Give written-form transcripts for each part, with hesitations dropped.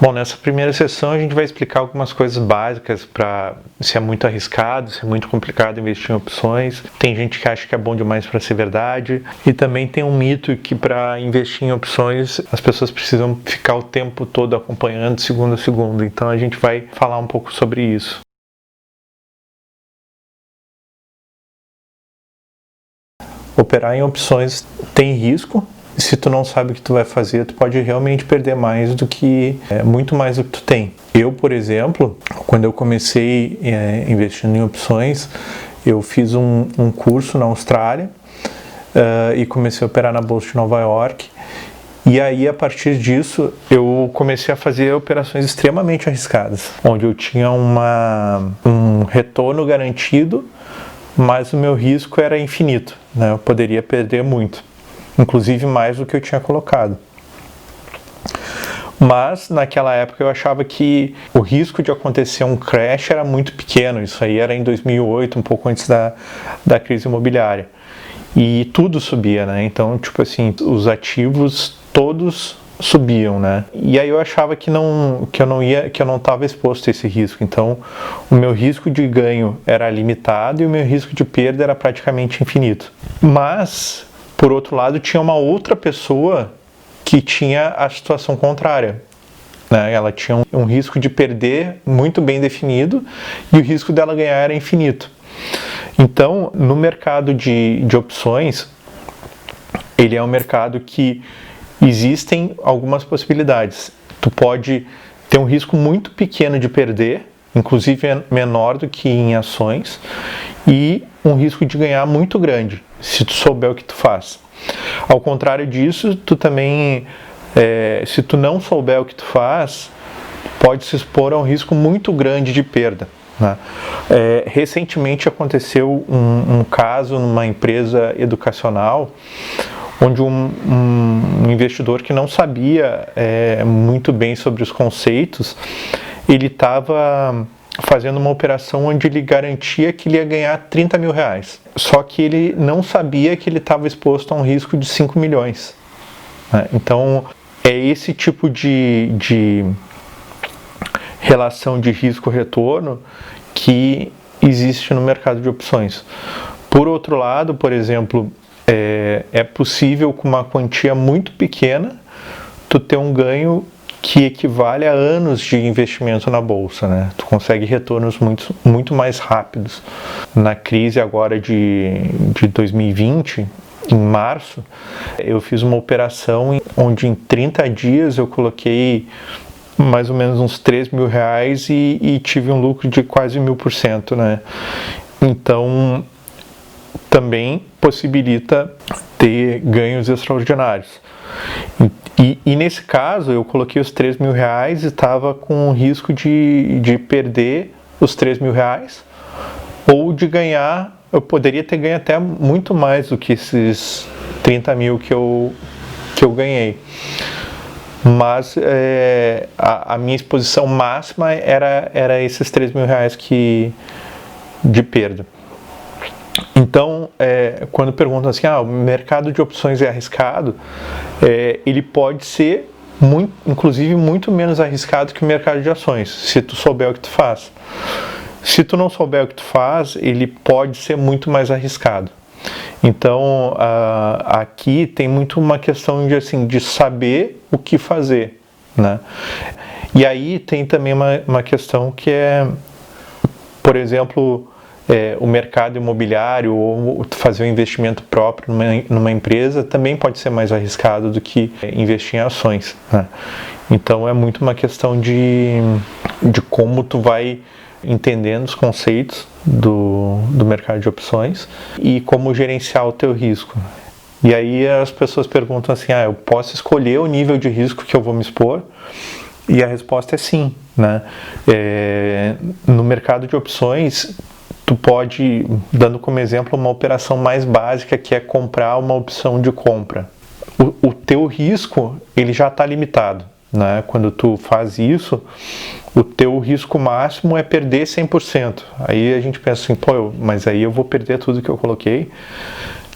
Bom, nessa primeira sessão a gente vai explicar algumas coisas básicas para se é muito arriscado, se é muito complicado investir em opções. Tem gente que acha que é bom demais para ser verdade e também tem um mito que para investir em opções as pessoas precisam ficar o tempo todo acompanhando segundo a segundo. Então a gente vai falar um pouco sobre isso. Operar em opções tem risco. Se tu não sabe o que tu vai fazer, tu pode realmente perder mais do que, muito mais do que tu tem. Eu, por exemplo, quando eu comecei investindo em opções, eu fiz um curso na Austrália e comecei a operar na Bolsa de Nova York. E aí, a partir disso, eu comecei a fazer operações extremamente arriscadas, onde eu tinha um retorno garantido, mas o meu risco era infinito, né? Eu poderia perder muito, inclusive mais do que eu tinha colocado. Mas naquela época eu achava que o risco de acontecer um crash era muito pequeno. Isso aí era em 2008, um pouco antes da crise imobiliária. E tudo subia, né? Então, tipo assim, os ativos todos subiam, né? E aí eu achava que eu não estava exposto a esse risco. Então, o meu risco de ganho era limitado e o meu risco de perda era praticamente infinito. Mas, por outro lado, tinha uma outra pessoa que tinha a situação contrária, né? Ela tinha um risco de perder muito bem definido e o risco dela ganhar era infinito. Então, no mercado de opções, ele é um mercado que existem algumas possibilidades. Tu pode ter um risco muito pequeno de perder, inclusive menor do que em ações, e um risco de ganhar muito grande, se tu souber o que tu faz. Ao contrário disso, tu também, se tu não souber o que tu faz, pode se expor a um risco muito grande de perda, né? Recentemente aconteceu um caso numa empresa educacional, onde um investidor que não sabia muito bem sobre os conceitos, ele estava fazendo uma operação onde ele garantia que ele ia ganhar 30 mil reais. Só que ele não sabia que ele estava exposto a um risco de 5 milhões. Né? Então, é esse tipo de relação de risco-retorno que existe no mercado de opções. Por outro lado, por exemplo, é possível com uma quantia muito pequena tu ter um ganho que equivale a anos de investimento na bolsa, né? Tu consegue retornos muito mais rápidos. Na crise agora de 2020, em março, eu fiz uma operação onde em 30 dias eu coloquei mais ou menos uns 3 mil reais e tive um lucro de quase 1000%, né? Então, também possibilita ter ganhos extraordinários. E nesse caso, eu coloquei os 3 mil reais e estava com o risco de perder os 3 mil reais ou de ganhar, eu poderia ter ganho até muito mais do que esses 30 mil que eu ganhei. Mas a minha exposição máxima era esses 3 mil reais de perda. Então, quando perguntam assim, o mercado de opções é arriscado, ele pode ser, inclusive, muito menos arriscado que o mercado de ações, se tu souber o que tu faz. Se tu não souber o que tu faz, ele pode ser muito mais arriscado. Então, aqui tem muito uma questão de saber o que fazer, né? E aí tem também uma questão que é, por exemplo, o mercado imobiliário ou fazer um investimento próprio numa empresa também pode ser mais arriscado do que investir em ações, né? Então é muito uma questão de como tu vai entendendo os conceitos do mercado de opções e como gerenciar o teu risco. E aí as pessoas perguntam assim, eu posso escolher o nível de risco que eu vou me expor? E a resposta é sim, né? No mercado de opções, tu pode, dando como exemplo uma operação mais básica, que é comprar uma opção de compra. O teu risco, ele já está limitado, né? Quando tu faz isso, o teu risco máximo é perder 100%. Aí a gente pensa assim, mas aí eu vou perder tudo que eu coloquei?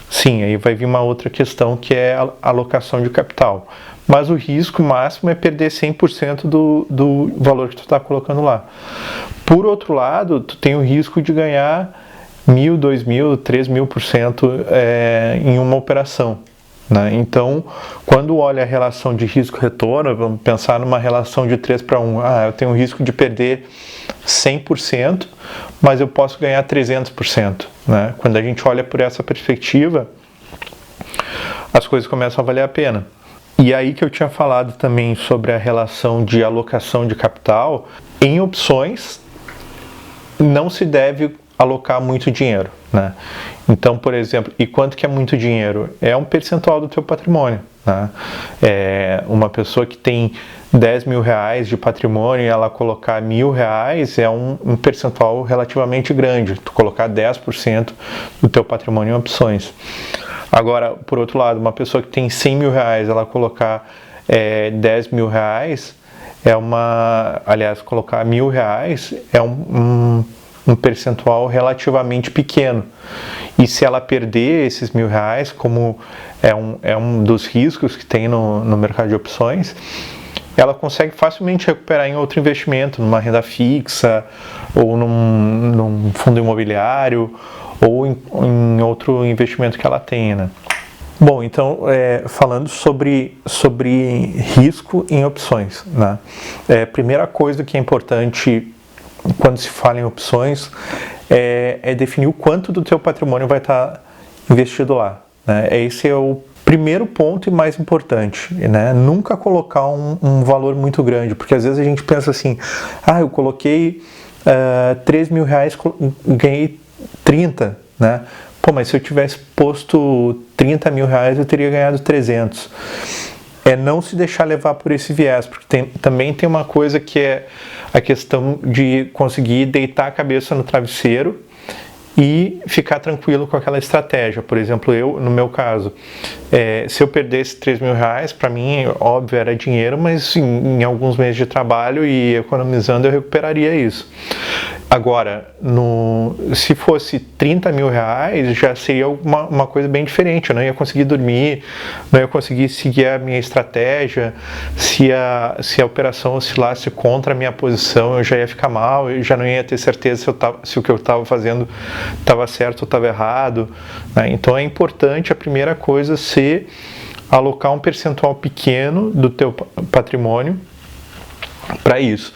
Sim, aí vai vir uma outra questão que é a alocação de capital. mas o risco máximo é perder 100% do valor que tu está colocando lá. Por outro lado, tu tem o risco de ganhar 1.000, 2.000, 3.000% em uma operação, né? Então, quando olha a relação de risco-retorno, vamos pensar numa relação de 3:1. Eu tenho o risco de perder 100%, mas eu posso ganhar 300%, né? Quando a gente olha por essa perspectiva, as coisas começam a valer a pena. E aí que eu tinha falado também sobre a relação de alocação de capital, em opções não se deve alocar muito dinheiro, né? Então, por exemplo, e quanto que é muito dinheiro? É um percentual do teu patrimônio, né? Uma pessoa que tem 10 mil reais de patrimônio e ela colocar R$1.000 é um percentual relativamente grande, tu colocar 10% do teu patrimônio em opções. Agora, por outro lado, uma pessoa que tem 100 mil reais, ela colocar 10 mil reais, colocar R$1.000 é um percentual relativamente pequeno. E se ela perder esses R$1.000, como é um dos riscos que tem no mercado de opções, ela consegue facilmente recuperar em outro investimento, numa renda fixa, ou num fundo imobiliário, ou em outro investimento que ela tenha, né? Bom, então, falando sobre risco em opções, né? Primeira coisa que é importante quando se fala em opções é definir o quanto do teu patrimônio vai estar investido lá, né? Esse é o primeiro ponto e mais importante, né? Nunca colocar um valor muito grande, porque às vezes a gente pensa assim, eu coloquei 3 mil reais, ganhei 30, né? Pô, mas se eu tivesse posto 30 mil reais, eu teria ganhado 300. Não se deixar levar por esse viés, porque também tem uma coisa que é a questão de conseguir deitar a cabeça no travesseiro e ficar tranquilo com aquela estratégia. Por exemplo, no meu caso, se eu perdesse 3 mil reais, para mim, óbvio, era dinheiro, mas em alguns meses de trabalho e economizando, eu recuperaria isso. Agora, se fosse 30 mil reais, já seria uma coisa bem diferente. Eu não ia conseguir dormir, não ia conseguir seguir a minha estratégia. Se a operação oscilasse contra a minha posição, eu já ia ficar mal, eu já não ia ter certeza se o que eu estava fazendo estava certo ou estava errado, né? Então é importante, a primeira coisa, ser alocar um percentual pequeno do teu patrimônio para isso.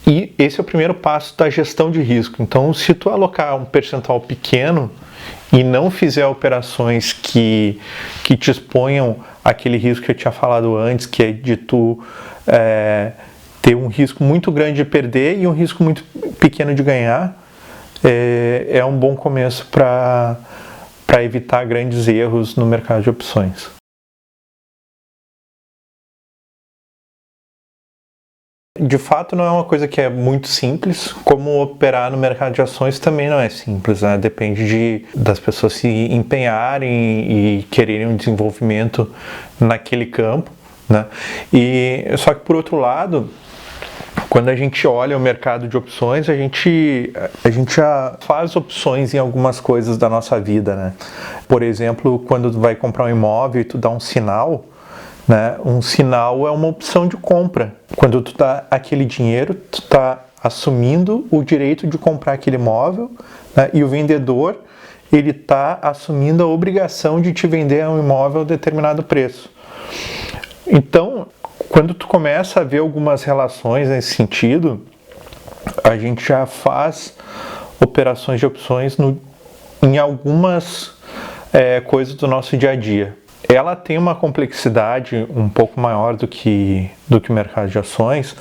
E esse é o primeiro passo da gestão de risco. Então, se tu alocar um percentual pequeno e não fizer operações que te exponham aquele risco que eu tinha falado antes, que é de tu ter um risco muito grande de perder e um risco muito pequeno de ganhar, é um bom começo para evitar grandes erros no mercado de opções. De fato, não é uma coisa que é muito simples, como operar no mercado de ações também não é simples, né? Depende das pessoas se empenharem e quererem um desenvolvimento naquele campo, né? Só que, por outro lado, quando a gente olha o mercado de opções, a gente já faz opções em algumas coisas da nossa vida, né? Por exemplo, quando tu vai comprar um imóvel e tu dá um sinal, né? Um sinal é uma opção de compra. Quando tu dá aquele dinheiro, tu está assumindo o direito de comprar aquele imóvel, né? E o vendedor, ele está assumindo a obrigação de te vender um imóvel a determinado preço. Então, quando tu começa a ver algumas relações nesse sentido, a gente já faz operações de opções em algumas coisas do nosso dia a dia. Ela tem uma complexidade um pouco maior do que o mercado de ações,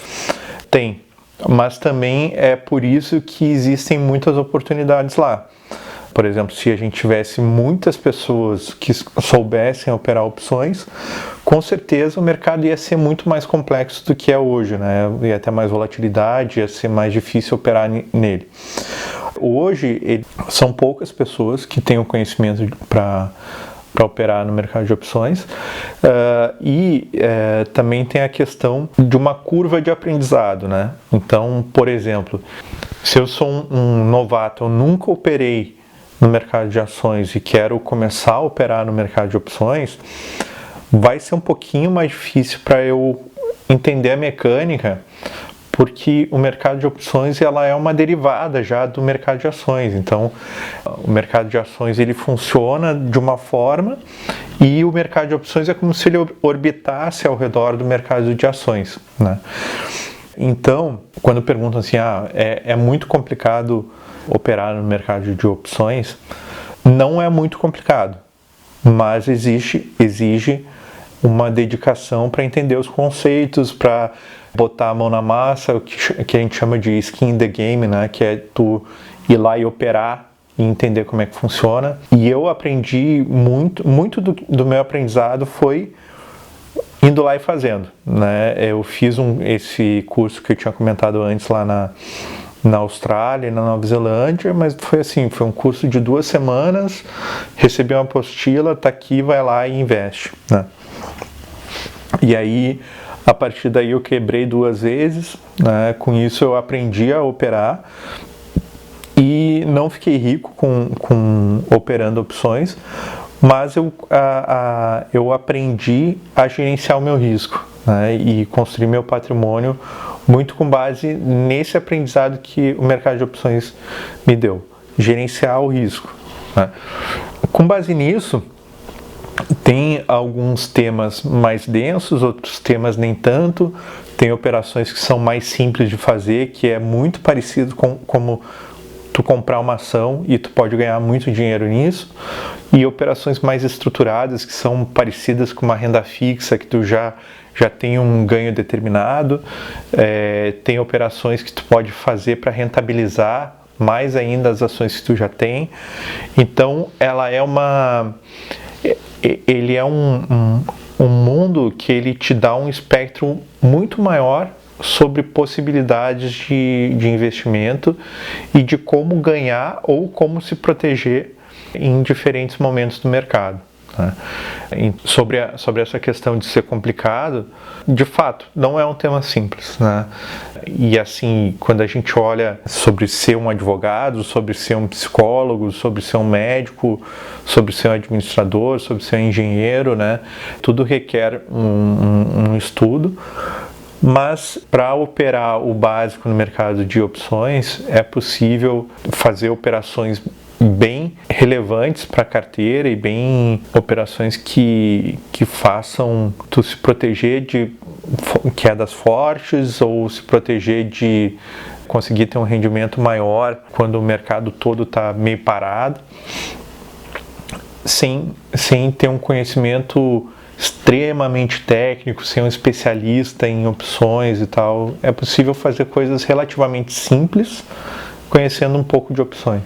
mas também é por isso que existem muitas oportunidades lá. Por exemplo, se a gente tivesse muitas pessoas que soubessem operar opções, com certeza o mercado ia ser muito mais complexo do que é hoje, né? Ia ter mais volatilidade, ia ser mais difícil operar nele. Hoje, são poucas pessoas que têm o conhecimento para operar no mercado de opções, também tem a questão de uma curva de aprendizado, né? Então, por exemplo, se eu sou um novato, eu nunca operei no mercado de ações e quero começar a operar no mercado de opções, vai ser um pouquinho mais difícil para eu entender a mecânica, porque o mercado de opções ela é uma derivada já do mercado de ações. Então, o mercado de ações ele funciona de uma forma e o mercado de opções é como se ele orbitasse ao redor do mercado de ações, né? Então, quando perguntam assim, é muito complicado operar no mercado de opções, não é muito complicado, mas exige uma dedicação para entender os conceitos, para botar a mão na massa, o que a gente chama de skin in the game, né? Que é tu ir lá e operar e entender como é que funciona. E eu aprendi muito do meu aprendizado foi indo lá e fazendo, né? Eu fiz esse curso que eu tinha comentado antes lá na Austrália e na Nova Zelândia, mas foi um curso de 2 semanas, recebi uma apostila, tá aqui, vai lá e investe, né? E aí, a partir daí eu quebrei 2 vezes, né? Com isso eu aprendi a operar e não fiquei rico com operando opções, mas eu aprendi a gerenciar o meu risco, né? E construir meu patrimônio muito com base nesse aprendizado que o mercado de opções me deu, gerenciar o risco, né? Com base nisso, tem alguns temas mais densos, outros temas nem tanto. Tem operações que são mais simples de fazer, que é muito parecido com como tu comprar uma ação e tu pode ganhar muito dinheiro nisso. E operações mais estruturadas, que são parecidas com uma renda fixa, que tu já tem um ganho determinado. Tem operações que tu pode fazer para rentabilizar mais ainda as ações que tu já tem. Então, ele é um mundo que ele te dá um espectro muito maior sobre possibilidades de investimento e de como ganhar ou como se proteger em diferentes momentos do mercado, né? Sobre essa questão de ser complicado, de fato, não é um tema simples, né? E assim, quando a gente olha sobre ser um advogado, sobre ser um psicólogo, sobre ser um médico, sobre ser um administrador, sobre ser um engenheiro, né? Tudo requer um estudo. Mas para operar o básico no mercado de opções, é possível fazer operações bem relevantes para a carteira e bem operações que façam tu se proteger de quedas fortes ou se proteger de conseguir ter um rendimento maior quando o mercado todo está meio parado, sem ter um conhecimento extremamente técnico, ser um especialista em opções e tal. É possível fazer coisas relativamente simples, conhecendo um pouco de opções.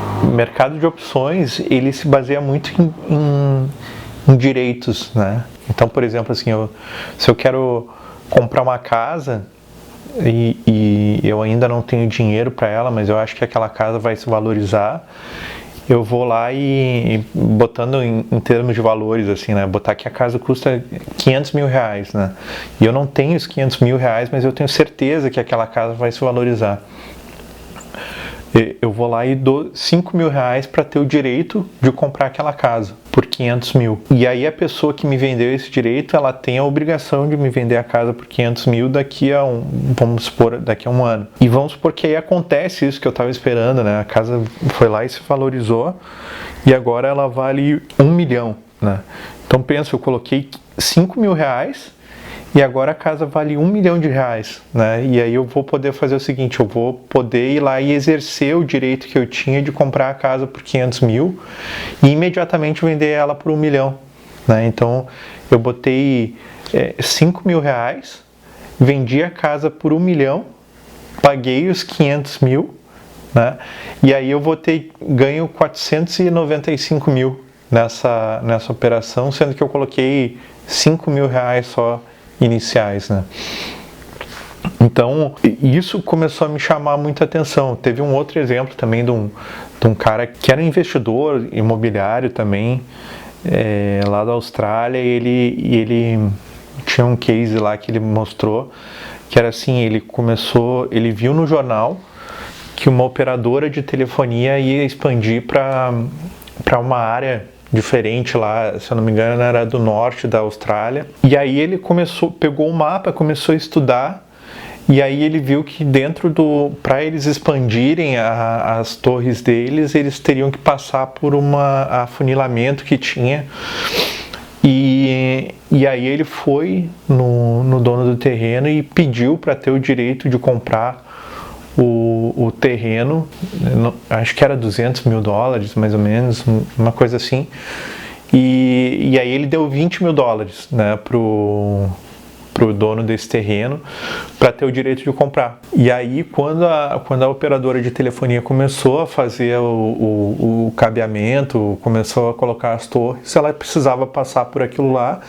O mercado de opções, ele se baseia muito em direitos, né? Então, por exemplo, assim, se eu quero comprar uma casa e eu ainda não tenho dinheiro para ela, mas eu acho que aquela casa vai se valorizar, eu vou lá e botando em termos de valores, assim, né? Botar que a casa custa 500 mil reais, né? E eu não tenho os 500 mil reais, mas eu tenho certeza que aquela casa vai se valorizar. Eu vou lá e dou 5 mil reais para ter o direito de comprar aquela casa por 500 mil. E aí a pessoa que me vendeu esse direito, ela tem a obrigação de me vender a casa por 500 mil daqui a daqui a um ano. E vamos supor que aí acontece isso que eu estava esperando, né? A casa foi lá e se valorizou e agora ela vale 1 milhão, né? Então pensa, eu coloquei 5 mil reais e agora a casa vale 1 milhão de reais, né? E aí eu vou poder fazer o seguinte, eu vou poder ir lá e exercer o direito que eu tinha de comprar a casa por 500 mil e imediatamente vender ela por 1 milhão, né? Então eu botei 5 mil reais, vendi a casa por 1 milhão, paguei os 500 mil, né? E aí eu vou ter ganho 495 mil nessa operação, sendo que eu coloquei 5 mil reais só iniciais, né? Então, isso começou a me chamar muita atenção. Teve um outro exemplo também de um cara que era investidor imobiliário também, lá da Austrália, e ele tinha um case lá que ele mostrou, que era assim, ele viu no jornal que uma operadora de telefonia ia expandir para uma área diferente lá, se eu não me engano, era do norte da Austrália. E aí ele pegou o mapa, começou a estudar, e aí ele viu que para eles expandirem as torres deles, eles teriam que passar por um afunilamento que tinha. E aí ele foi no dono do terreno e pediu para ter o direito de comprar o terreno, acho que era $200 mil, mais ou menos, uma coisa assim. E aí ele deu $20 mil, né, pro dono desse terreno para ter o direito de comprar. E aí quando a operadora de telefonia começou a fazer o cabeamento, começou a colocar as torres, ela precisava passar por aquilo lá.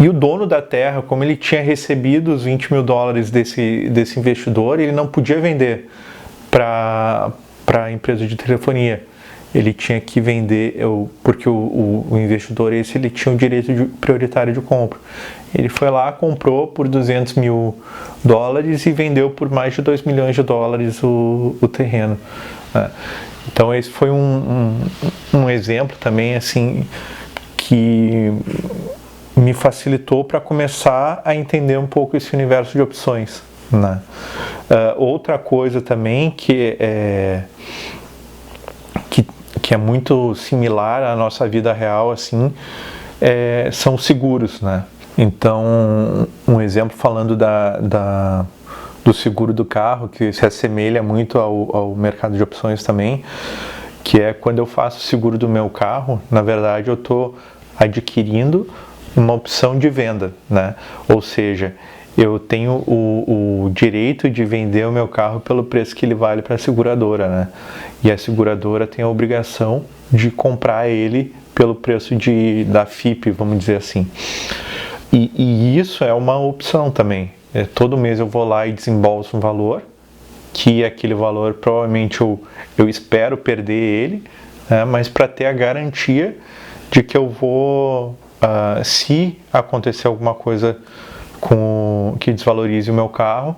E o dono da terra, como ele tinha recebido os $20 mil desse investidor, ele não podia vender para a empresa de telefonia. Ele tinha que vender, porque o investidor ele tinha o direito prioritário de compra. Ele foi lá, comprou por $200 mil e vendeu por mais de $2 milhões o terreno. Então esse foi um exemplo também assim que me facilitou para começar a entender um pouco esse universo de opções, né? Outra coisa também que é muito similar à nossa vida real, assim, são os seguros, né? Então, um exemplo falando do seguro do carro, que se assemelha muito ao mercado de opções também, que é quando eu faço o seguro do meu carro, na verdade eu estou adquirindo uma opção de venda, né? Ou seja, eu tenho o direito de vender o meu carro pelo preço que ele vale para a seguradora, né? E a seguradora tem a obrigação de comprar ele pelo preço da FIP, vamos dizer assim. E isso é uma opção também. Todo mês eu vou lá e desembolso um valor, que aquele valor provavelmente eu espero perder ele, né? Mas para ter a garantia de que eu vou, se acontecer alguma coisa que desvalorize o meu carro,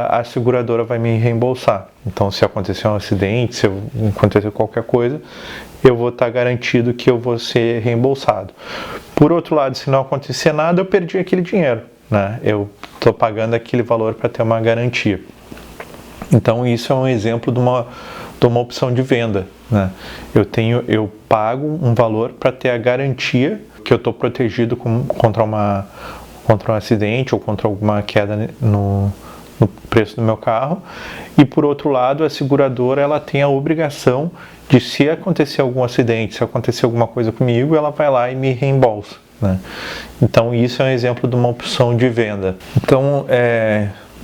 a seguradora vai me reembolsar. Então, se acontecer um acidente, se acontecer qualquer coisa, eu vou estar garantido que eu vou ser reembolsado. Por outro lado, se não acontecer nada, eu perdi aquele dinheiro, né? Eu estou pagando aquele valor para ter uma garantia. Então, isso é um exemplo de uma opção de venda, né? Eu pago um valor para ter a garantia que eu estou protegido contra um acidente ou contra alguma queda no preço do meu carro. E por outro lado, a seguradora ela tem a obrigação de, se acontecer algum acidente, se acontecer alguma coisa comigo, ela vai lá e me reembolsa, né? Então isso é um exemplo de uma opção de venda. Então,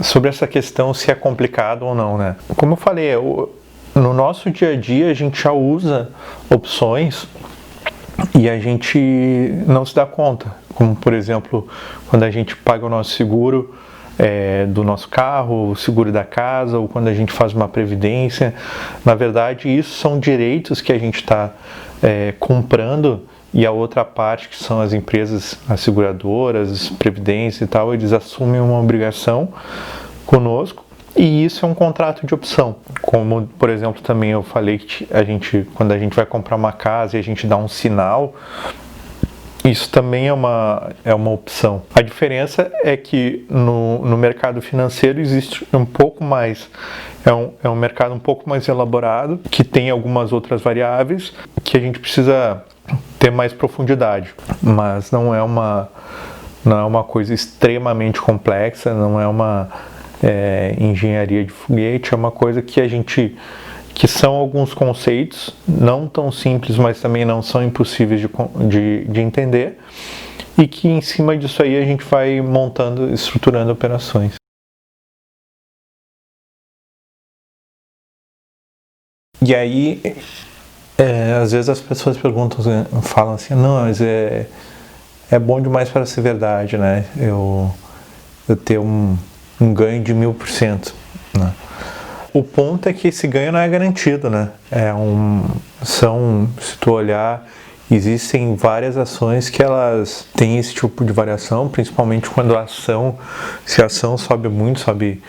sobre essa questão se é complicado ou não, né? Como eu falei, no nosso dia a dia a gente já usa opções e a gente não se dá conta. Como, por exemplo, quando a gente paga o nosso seguro do nosso carro, o seguro da casa, ou quando a gente faz uma previdência. Na verdade, isso são direitos que a gente está comprando, e a outra parte, que são as empresas, as seguradoras, previdência e tal, eles assumem uma obrigação conosco, e isso é um contrato de opção. Como, por exemplo, também eu falei que quando a gente vai comprar uma casa e a gente dá um sinal, isso também é uma opção. A diferença é que no mercado financeiro existe um pouco mais, é um mercado um pouco mais elaborado, que tem algumas outras variáveis que a gente precisa ter mais profundidade, mas não é uma coisa extremamente complexa, não é uma engenharia de foguete, é uma coisa que são alguns conceitos, não tão simples, mas também não são impossíveis de entender, e que em cima disso aí a gente vai montando, estruturando operações. E aí, às vezes as pessoas perguntam, falam assim, não, mas é bom demais para ser verdade, né? Eu ter um ganho de 1000%, né? O ponto é que esse ganho não é garantido, né? Se tu olhar, existem várias ações que elas têm esse tipo de variação, principalmente quando se a ação sobe muito, sobe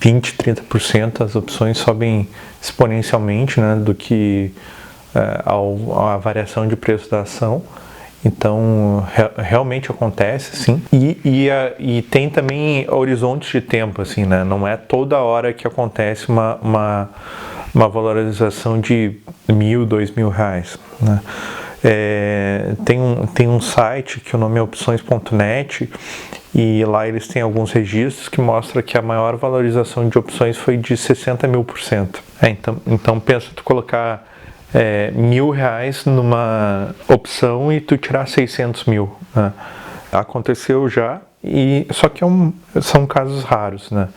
20, 30%, as opções sobem exponencialmente, né, do que a variação de preço da ação. Então, realmente acontece, sim. E tem também horizontes de tempo, assim, né? Não é toda hora que acontece uma valorização de R$1.000, R$2.000, né? Tem um site que o nome é opções.net e lá eles têm alguns registros que mostram que a maior valorização de opções foi de 60.000%. Então pensa tu colocar R$1.000 numa opção e tu tirar 600 mil, né? Aconteceu já, só que são casos raros, né?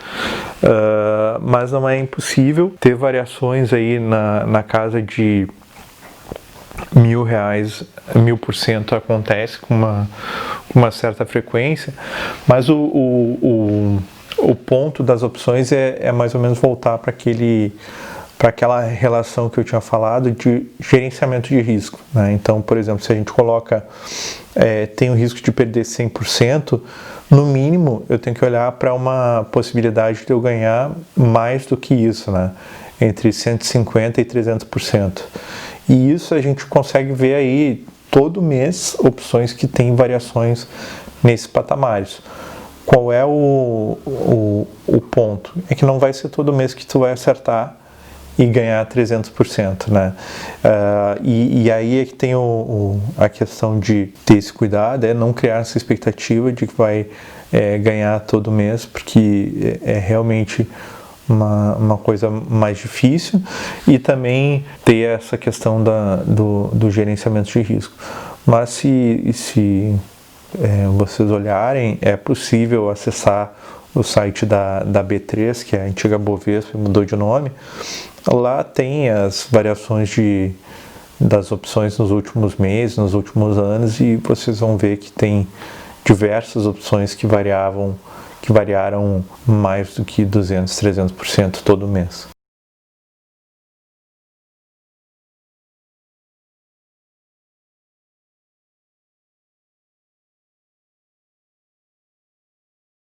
Mas não é impossível ter variações aí na casa de R$1.000, 1000% acontece com uma certa frequência, mas o ponto das opções é mais ou menos voltar para aquela relação que eu tinha falado de gerenciamento de risco, né? Então, por exemplo, se a gente coloca, tem o risco de perder 100%, no mínimo eu tenho que olhar para uma possibilidade de eu ganhar mais do que isso, né? Entre 150% e 300%. E isso a gente consegue ver aí todo mês opções que têm variações nesses patamares. Qual é o ponto? É que não vai ser todo mês que tu vai acertar e ganhar 300%, né? E aí é que tem a questão de ter esse cuidado, não criar essa expectativa de que vai ganhar todo mês, porque é realmente uma coisa mais difícil, e também ter essa questão do gerenciamento de risco. Mas se vocês olharem, é possível acessar o site da B3, que é a antiga Bovespa, mudou de nome. Lá tem as variações das opções nos últimos meses, nos últimos anos, e vocês vão ver que tem diversas opções que variaram mais do que 200, 300% todo mês.